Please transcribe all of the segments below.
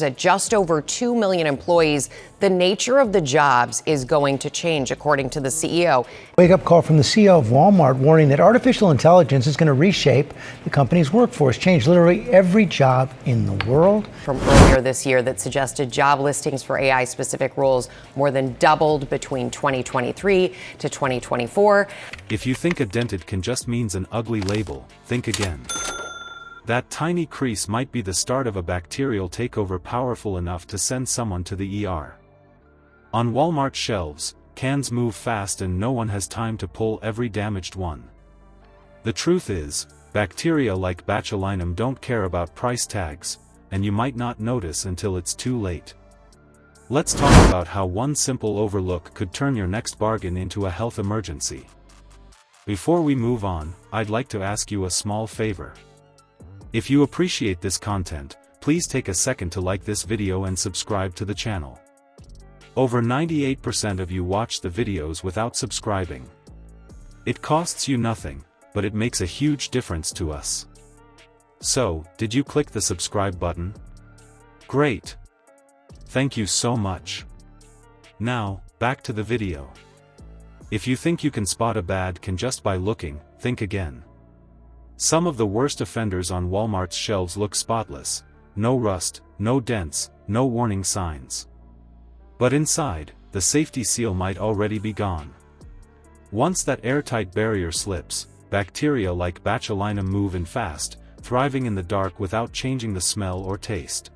At just over 2 million employees, the nature of the jobs is going to change, according to the CEO. Wake-up call from the CEO of Walmart warning that artificial intelligence is going to reshape the company's workforce, change literally every job in the world. From earlier this year that suggested job listings for AI-specific roles more than doubled between 2023 to 2024. If you think a dented can just means an ugly label, think again. That tiny crease might be the start of a bacterial takeover powerful enough to send someone to the ER. On Walmart shelves, cans move fast and no one has time to pull every damaged one. The truth is, bacteria like botulism don't care about price tags, and you might not notice until it's too late. Let's talk about how one simple overlook could turn your next bargain into a health emergency. Before we move on, I'd like to ask you a small favor. If you appreciate this content, please take a second to like this video and subscribe to the channel. Over 98% of you watch the videos without subscribing. It costs you nothing, but it makes a huge difference to us. So, did you click the subscribe button? Great! Thank you so much. Now, back to the video. If you think you can spot a bad can just by looking, think again. Some of the worst offenders on Walmart's shelves look spotless, no rust, no dents, no warning signs. But inside, the safety seal might already be gone. Once that airtight barrier slips, bacteria like botulism move in fast, thriving in the dark without changing the smell or taste.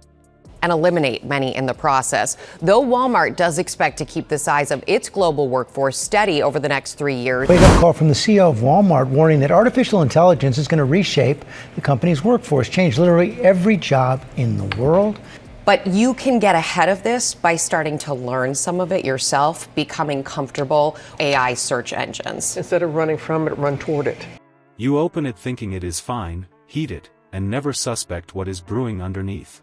And eliminate many in the process. Though Walmart does expect to keep the size of its global workforce steady over the next 3 years. Wake-up call from the CEO of Walmart warning that artificial intelligence is going to reshape the company's workforce, change literally every job in the world. But you can get ahead of this by starting to learn some of it yourself, becoming comfortable with AI search engines. Instead of running from it, run toward it. You open it thinking it is fine, heat it, and never suspect what is brewing underneath.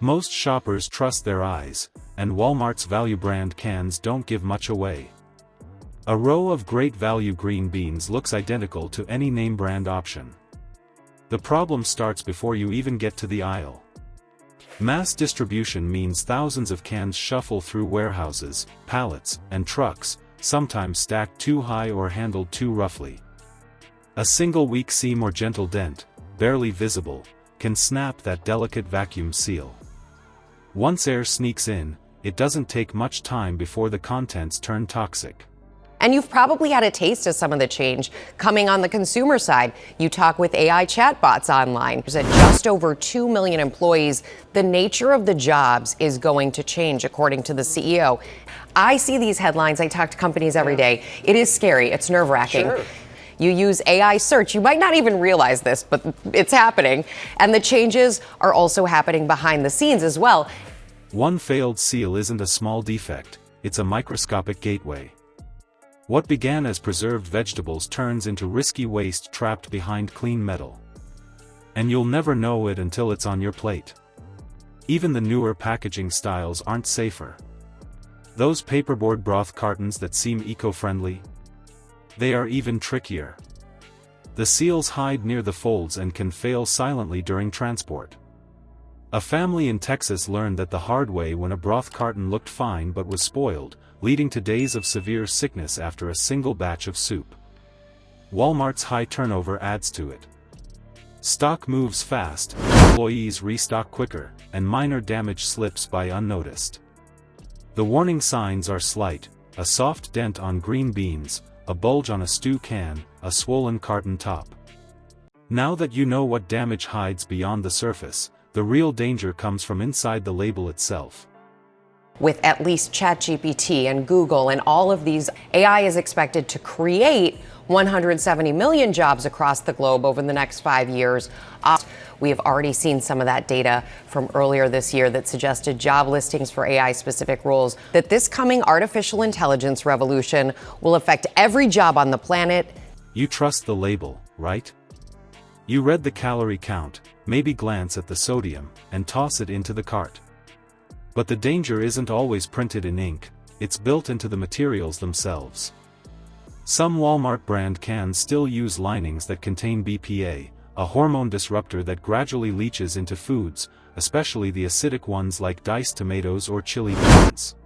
Most shoppers trust their eyes, and Walmart's value brand cans don't give much away. A row of great value green beans looks identical to any name brand option. The problem starts before you even get to the aisle. Mass distribution means thousands of cans shuffle through warehouses, pallets, and trucks, sometimes stacked too high or handled too roughly. A single weak seam or gentle dent, barely visible, can snap that delicate vacuum seal. Once air sneaks in, it doesn't take much time before the contents turn toxic. And you've probably had a taste of some of the change coming on the consumer side. You talk with AI chatbots online. At just over 2 million employees, the nature of the jobs is going to change, according to the CEO. I see these headlines. I talk to companies every day. It is scary. It's nerve-wracking. Sure. You use AI search. You might not even realize this, but it's happening. And the changes are also happening behind the scenes as well. One failed seal isn't a small defect, it's a microscopic gateway. What began as preserved vegetables turns into risky waste trapped behind clean metal. And you'll never know it until it's on your plate. Even the newer packaging styles aren't safer. Those paperboard broth cartons that seem eco-friendly? They are even trickier. The seals hide near the folds and can fail silently during transport. A family in Texas learned that the hard way when a broth carton looked fine but was spoiled, leading to days of severe sickness after a single batch of soup. Walmart's high turnover adds to it. Stock moves fast, employees restock quicker, and minor damage slips by unnoticed. The warning signs are slight: a soft dent on green beans, a bulge on a stew can, a swollen carton top. Now that you know what damage hides beyond the surface, the real danger comes from inside the label itself. With at least ChatGPT and Google and all of these, AI is expected to create 170 million jobs across the globe over the next 5 years. We have already seen some of that data from earlier this year that suggested job listings for AI-specific roles, that this coming artificial intelligence revolution will affect every job on the planet. You trust the label, right? You read the calorie count, maybe glance at the sodium, and toss it into the cart. But the danger isn't always printed in ink, it's built into the materials themselves. Some Walmart brand cans still use linings that contain BPA, a hormone disruptor that gradually leaches into foods, especially the acidic ones like diced tomatoes or chili beans.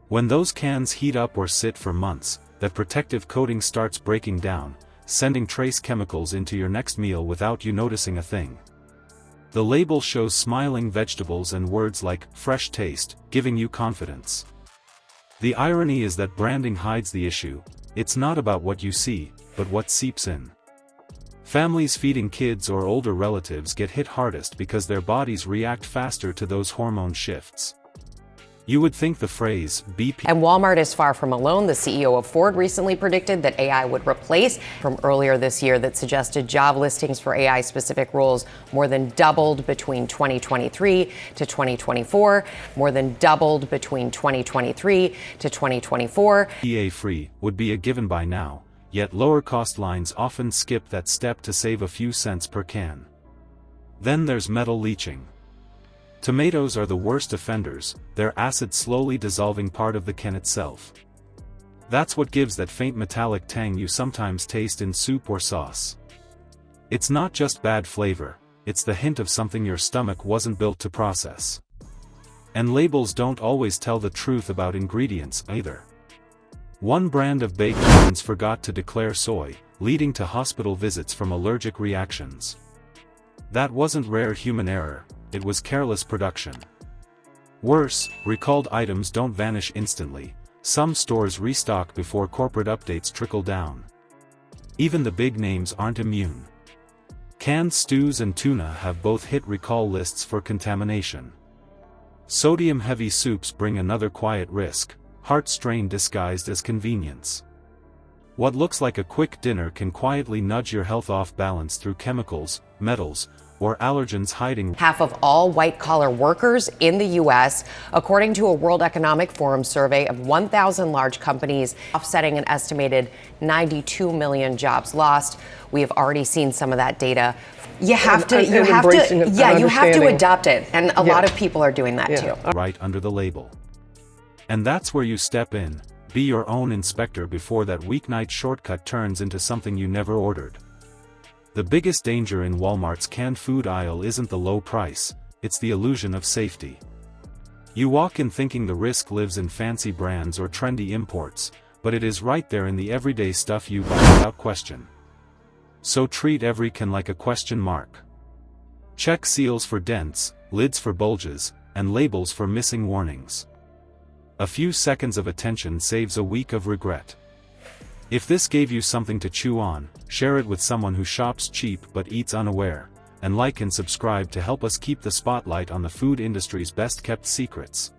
When those cans heat up or sit for months, that protective coating starts breaking down, sending trace chemicals into your next meal without you noticing a thing. The label shows smiling vegetables and words like fresh taste, giving you confidence. The irony is that branding hides the issue. It's not about what you see, but what seeps in. Families feeding kids or older relatives get hit hardest because their bodies react faster to those hormone shifts. You would think the phrase BP. And Walmart is far from alone. The CEO of Ford recently predicted that AI would replace from earlier this year that suggested job listings for AI-specific roles more than doubled between 2023 to 2024, more than doubled between 2023 to 2024. BPA-free would be a given by now, yet lower cost lines often skip that step to save a few cents per can. Then there's metal leaching. Tomatoes are the worst offenders, their acid slowly dissolving part of the can itself. That's what gives that faint metallic tang you sometimes taste in soup or sauce. It's not just bad flavor, it's the hint of something your stomach wasn't built to process. And labels don't always tell the truth about ingredients either. One brand of baked beans forgot to declare soy, leading to hospital visits from allergic reactions. That wasn't rare human error. It was careless production. Worse, recalled items don't vanish instantly. Some stores restock before corporate updates trickle down. Even the big names aren't immune. Canned stews and tuna have both hit recall lists for contamination. Sodium-heavy soups bring another quiet risk, heart strain disguised as convenience. What looks like a quick dinner can quietly nudge your health off balance through chemicals, metals, or allergens hiding. Half of all white-collar workers in the U.S., according to a World Economic Forum survey of 1,000 large companies, offsetting an estimated 92 million jobs lost. We have already seen some of that data. You have to adopt it, and a lot of people are doing that too. Right under the label. And that's where you step in. Be your own inspector before that weeknight shortcut turns into something you never ordered. The biggest danger in Walmart's canned food aisle isn't the low price, it's the illusion of safety. You walk in thinking the risk lives in fancy brands or trendy imports, but it is right there in the everyday stuff you buy without question. So treat every can like a question mark. Check seals for dents, lids for bulges, and labels for missing warnings. A few seconds of attention saves a week of regret. If this gave you something to chew on, share it with someone who shops cheap but eats unaware, and like and subscribe to help us keep the spotlight on the food industry's best-kept secrets.